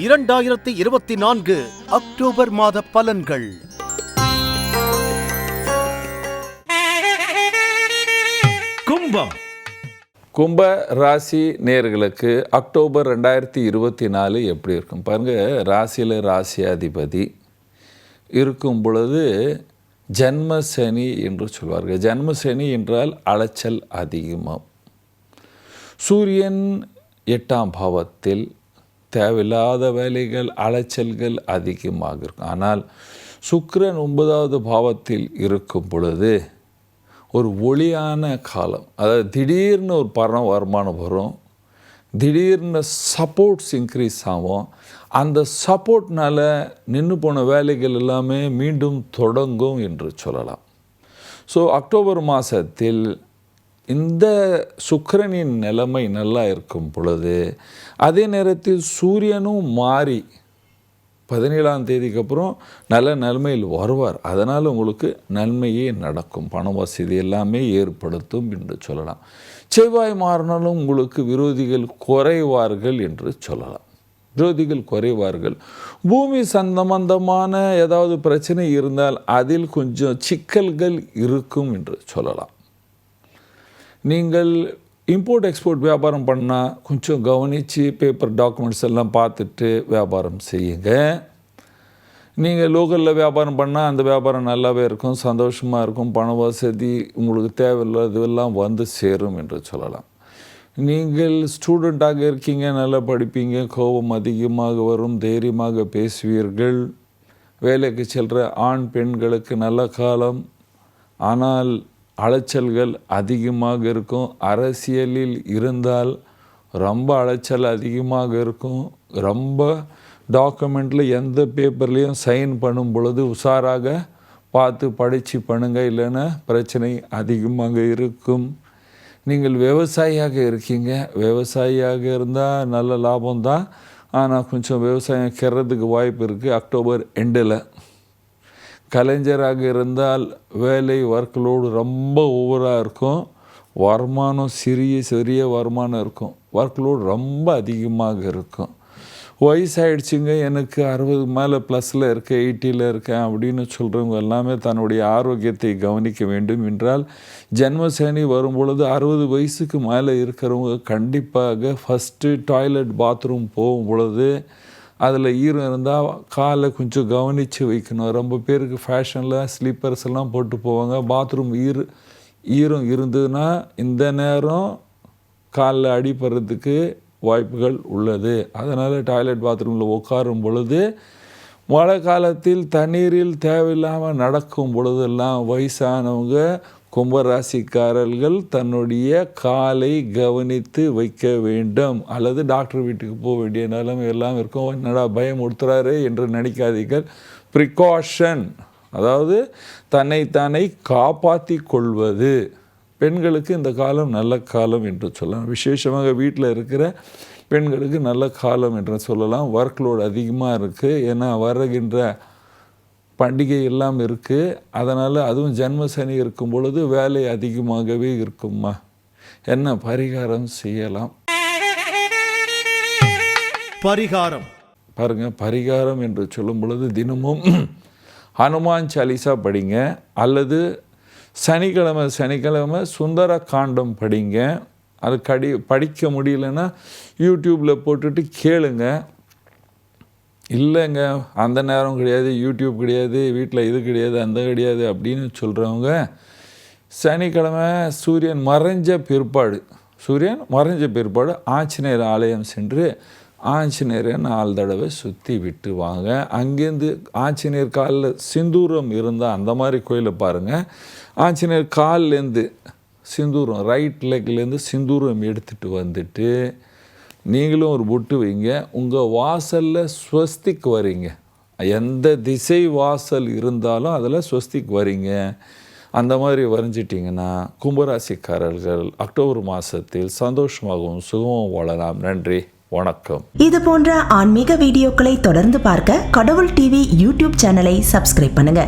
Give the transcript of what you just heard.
2024 October மாத பலன்கள். கும்பம். கும்ப ராசி நேயர்களுக்கு அக்டோபர் 2024 எப்படி இருக்கும் பாருங்க. ராசியில் ராசியாதிபதி இருக்கும் பொழுது ஜன்ம சனி என்று சொல்வார்கள். ஜன்ம சனி என்றால் அலைச்சல் அதிகமாகும். சூரியன் 8ஆம் பாவத்தில் தேவையில்லாத வேலைகள் அலைச்சல்கள் அதிகமாக இருக்கும். ஆனால் சுக்கிரன் 9வது பாவத்தில் இருக்கும் பொழுது ஒரு ஒளியான காலம். அதாவது திடீர்னு ஒரு வருமானம் வரும், திடீர்னு சப்போர்ட்ஸ் இன்க்ரீஸ் ஆகும். அந்த சப்போர்ட்னால் நின்று போன வேலைகள் எல்லாமே மீண்டும் தொடங்கும் என்று சொல்லலாம். ஸோ அக்டோபர் மாதத்தில் இந்த சுக்கிரனின் நிலைமை நல்லா இருக்கும் பொழுது அதே நேரத்தில் சூரியனும் மாறி 17ஆம் தேதிக்கு அப்புறம் நல்ல நிலைமையில் வருவார். அதனால் உங்களுக்கு நன்மையே நடக்கும், பண வசதி எல்லாமே ஏற்படுத்தும் என்று சொல்லலாம். செவ்வாய் மாறினாலும் உங்களுக்கு விரோதிகள் குறைவார்கள் என்று சொல்லலாம். விரோதிகள் குறைவார்கள். பூமி சம்பந்தமான ஏதாவது பிரச்சனை இருந்தால் அதில் கொஞ்சம் சிக்கல்கள் இருக்கும் என்று சொல்லலாம். நீங்கள் இம்போர்ட் எக்ஸ்போர்ட் வியாபாரம் பண்ணால் கொஞ்சம் கவனித்து பேப்பர் டாக்குமெண்ட்ஸ் எல்லாம் பார்த்துட்டு வியாபாரம் செய்யுங்க. நீங்கள் லோக்கலில் வியாபாரம் பண்ணால் அந்த வியாபாரம் நல்லாவே இருக்கும், சந்தோஷமாக இருக்கும், பண வசதி உங்களுக்கு தேவையில்லாததெல்லாம் வந்து சேரும் என்று சொல்லலாம். நீங்கள் ஸ்டூடெண்ட்டாக இருக்கீங்க, நல்லா படிப்பீங்க, கோபம் அதிகமாக வரும், தைரியமாக பேசுவீர்கள். வேலைக்கு செல்கிற ஆண் பெண்களுக்கு நல்ல காலம், ஆனால் அலைச்சல்கள் அதிகமாக இருக்கும். அரசியலில் இருந்தால் ரொம்ப அலைச்சல் அதிகமாக இருக்கும். ரொம்ப டாக்குமெண்ட்டில் எந்த பேப்பர்லேயும் சைன் பண்ணும் பொழுது உஷாராக பார்த்து படித்து பண்ணுங்க, இல்லைன்னா பிரச்சனை அதிகமாக இருக்கும். நீங்கள் விவசாயியாக இருக்கீங்க, விவசாயியாக இருந்தால் நல்ல லாபம்தான். ஆனால் கொஞ்சம் விவசாயம் கெடுறதுக்கு வாய்ப்பு இருக்குது அக்டோபர் எண்டில். கலைஞராக இருந்தால் வேலை ஒர்க்லோடு ரொம்ப ஓவராக இருக்கும். வருமானம் சிறிய வருமானம் இருக்கும், ஒர்க்லோடு ரொம்ப அதிகமாக இருக்கும். வயசாகிடுச்சுங்க, எனக்கு 60 மேலே ப்ளஸில் இருக்கேன், 80ல் இருக்கேன் அப்படின்னு சொல்கிறவங்க எல்லாமே தன்னுடைய ஆரோக்கியத்தை கவனிக்க வேண்டும். என்றால் ஜென்மசனி வரும் பொழுது 60 வயசுக்கு மேலே இருக்கிறவங்க கண்டிப்பாக ஃபஸ்ட்டு டாய்லெட் பாத்ரூம் போகும் பொழுது அதில் ஈரம் இருந்தால் காலை கொஞ்சம் கவனித்து வைக்கணும். ரொம்ப பேருக்கு ஃபேஷனில் ஸ்லீப்பர்ஸ் எல்லாம் போட்டு போவாங்க. பாத்ரூம் ஈரம் இருந்ததுன்னா இந்த நேரம் காலில் அடிப்படுறதுக்கு வாய்ப்புகள் உள்ளது. அதனால் டாய்லெட் பாத்ரூமில் உட்காரும் பொழுது மழை காலத்தில் தண்ணீரில் தேவையில்லாமல் நடக்கும் பொழுதெல்லாம் வயசானவங்க கும்பராசிக்காரர்கள் தன்னுடைய காலை கவனித்து வைக்க வேண்டும். அல்லது டாக்டர் வீட்டுக்கு போக வேண்டிய நிலைமை எல்லாம் இருக்கும். என்னடா பயம் கொடுத்துறாரு என்று நினைக்காதீர்கள். ப்ரிகாஷன், அதாவது தன்னைத்தானே காப்பாற்றி கொள்வது. பெண்களுக்கு இந்த காலம் நல்ல காலம் என்று சொல்லலாம். விசேஷமாக வீட்டில் இருக்கிற பெண்களுக்கு நல்ல காலம் என்று சொல்லலாம். ஒர்க்லோடு அதிகமாக இருக்குது, ஏன்னா வருகின்ற பண்டிகை எல்லாம் இருக்குது. அதனால் அதுவும் ஜென்ம சனி இருக்கும் பொழுது வேலை அதிகமாகவே இருக்குமா. என்ன பரிகாரம் செய்யலாம்? பரிகாரம் பாருங்கள். பரிகாரம் என்று சொல்லும் பொழுது தினமும் ஹனுமான் சாலிசா படிங்க, அல்லது சனிக்கிழமை சுந்தர காண்டம் படிங்க. அது படிக்க முடியலன்னா யூடியூப்பில் போட்டுட்டு கேளுங்க. இல்லைங்க அந்த நேரம் கிடையாது, யூடியூப் கிடையாது, வீட்டில் இது கிடையாது, அந்த கிடையாது அப்படின்னு சொல்கிறவங்க சனிக்கிழமை சூரியன் மறைஞ்ச பிற்பாடு ஆஞ்சநேயர் ஆலயம் சென்று ஆஞ்சநேயரை 4 தடவை சுற்றி விட்டு வாங்க. அங்கேருந்து ஆஞ்சநேயர் காலில் சிந்தூரம் இருந்தால் அந்த மாதிரி கோயிலை பாருங்கள். ஆஞ்சநேயர் கால்லேருந்து சிந்தூரம், ரைட் லெக்லேருந்து சிந்தூரம் எடுத்துகிட்டு வந்துட்டு நீங்களும் ஒரு பொட்டு வைங்க. உங்கள் வாசலில் ஸ்வஸ்திக் வரீங்க. எந்த திசை வாசல் இருந்தாலும் அதில் ஸ்வஸ்திக் வரீங்க. அந்த மாதிரி வரைஞ்சிட்டிங்கன்னா கும்பராசிக்காரர்கள் அக்டோபர் மாதத்தில் சந்தோஷமாகவும் சுகமும் வாழலாம். நன்றி, வணக்கம். இது போன்ற ஆன்மீக வீடியோக்களை தொடர்ந்து பார்க்க கடவுள் டிவி யூடியூப் சேனலை சப்ஸ்கிரைப் பண்ணுங்க.